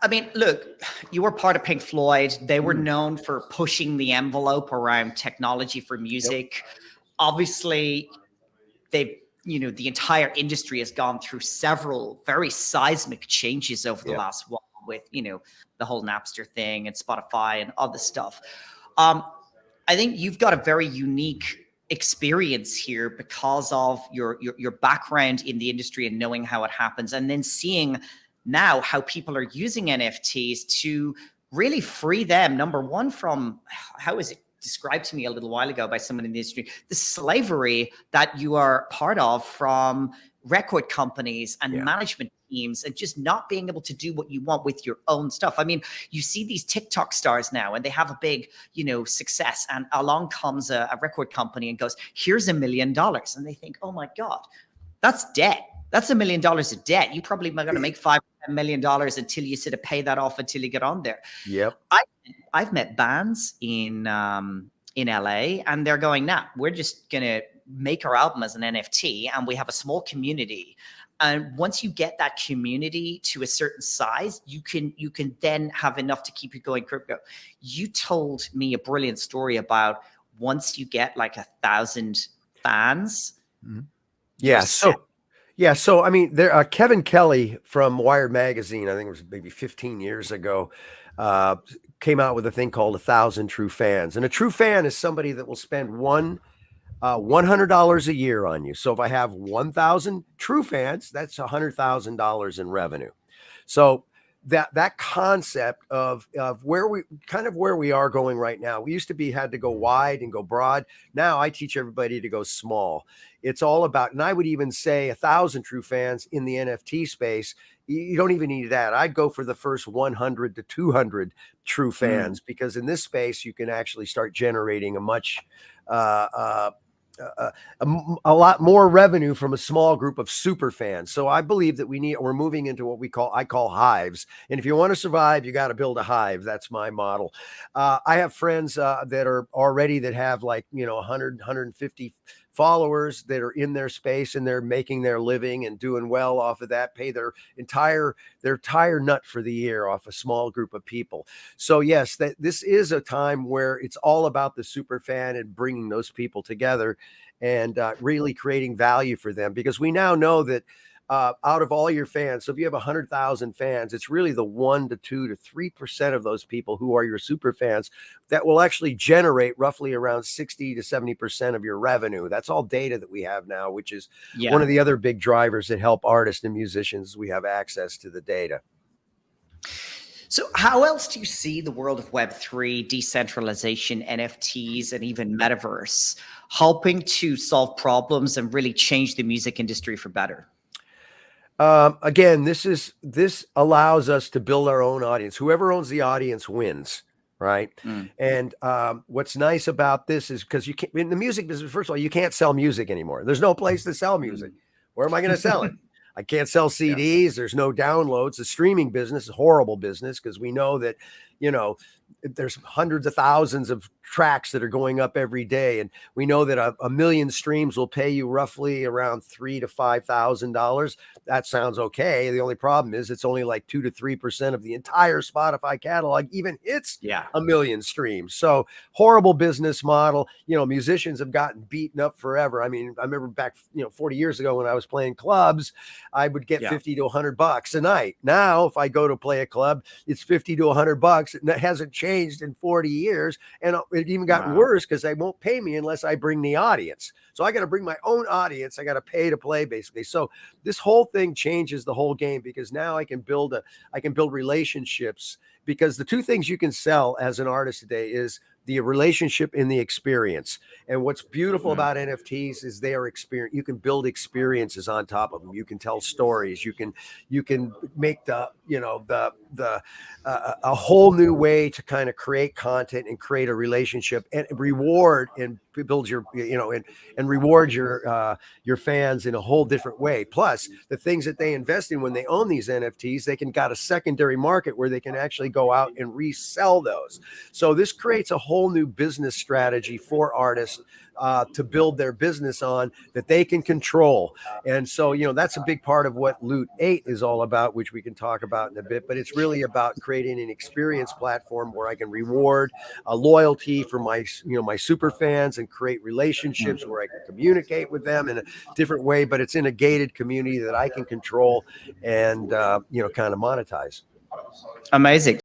I mean, look, you were part of Pink Floyd. They were known for pushing the envelope around technology for music. Obviously, they've, the entire industry has gone through several very seismic changes over the last while with, the whole Napster thing and Spotify and other stuff. I think you've got a very unique experience here because of your background in the industry and knowing how it happens, and then seeing now how people are using NFTs to really free them, number one, from, how is it described to me a little while ago by someone in the industry, the slavery that you are part of from record companies and management teams, and just not being able to do what you want with your own stuff. I mean, you see these TikTok stars now and they have a big, success, and along comes a record company and goes, here's $1 million. And they think, oh my God, that's debt. That's $1 million of debt. You probably are going to make $5 million until you sort of pay that off until you get on there. Yep. I've met bands in LA, and they're going, nah, we're just going to make our album as an NFT, and we have a small community. And once you get that community to a certain size, you can then have enough to keep you going crypto. You told me a brilliant story about once you get like 1,000 fans. Mm-hmm. So I mean, there Kevin Kelly from Wired Magazine, I think it was maybe 15 years ago, came out with a thing called 1,000 True Fans. And a true fan is somebody that will spend $100 a year on you. So if I have 1,000 true fans, that's $100,000 in revenue. So that concept of where we are going right now. We used to had to go wide and go broad. Now I teach everybody to go small. It's all about, and I would even say 1,000 true fans in the NFT space. You don't even need that. I'd go for the first 100 to 200 true fans, because in this space you can actually start generating a much a lot more revenue from a small group of super fans. So I believe that we're moving into what I call hives. And if you want to survive, you got to build a hive. That's my model. I have friends that are already that have 100, 150 followers that are in their space, and they're making their living and doing well off of that, pay their entire nut for the year off a small group of people. So yes, this is a time where it's all about the super fan and bringing those people together and really creating value for them, because we now know that out of all your fans, so if you have 100,000 fans, it's really the 1 to 2 to 3% of those people who are your super fans that will actually generate roughly around 60 to 70% of your revenue. That's all data that we have now, which is one of the other big drivers that help artists and musicians. We have access to the data. So how else do you see the world of Web3, decentralization, NFTs, and even metaverse helping to solve problems and really change the music industry for better? Again, this allows us to build our own audience. Whoever owns the audience wins, right? And what's nice about this is because you can't, in the music business, first of all, you can't sell music anymore. There's no place to sell music. Where am I going to sell it? I can't sell CDs. There's no downloads. The streaming business is a horrible business, because we know that, there's hundreds of thousands of tracks that are going up every day. And we know that a million streams will pay you roughly around $3,000 to $5,000. That sounds okay. The only problem is it's only like 2 to 3% of the entire Spotify catalog even hits a million streams. So horrible business model. Musicians have gotten beaten up forever. I mean, I remember back, 40 years ago when I was playing clubs, I would get 50 to $100 a night. Now, if I go to play a club, it's 50 to $100. And that hasn't changed in 40 years. And it even gotten worse, because they won't pay me unless I bring the audience. So I got to bring my own audience. I got to pay to play, basically. So this whole thing changes the whole game, because now I can build relationships, because the two things you can sell as an artist today is the relationship and the experience. And what's beautiful about NFTs is they are experience. You can build experiences on top of them. You can tell stories. You can make a whole new way to kind of create content and create a relationship and reward and build your, and reward your fans in a whole different way. Plus the things that they invest in when they own these NFTs, they got a secondary market where they can actually go out and resell those. So this creates a whole new business strategy for artists to build their business on that they can control. And so, you know, that's a big part of what Loot 8 is all about, which we can talk about in a bit. But it's really about creating an experience platform where I can reward a loyalty for my, you know, my super fans and create relationships where I can communicate with them in a different way. But it's in a gated community that I can control and, you know, kind of monetize. Amazing.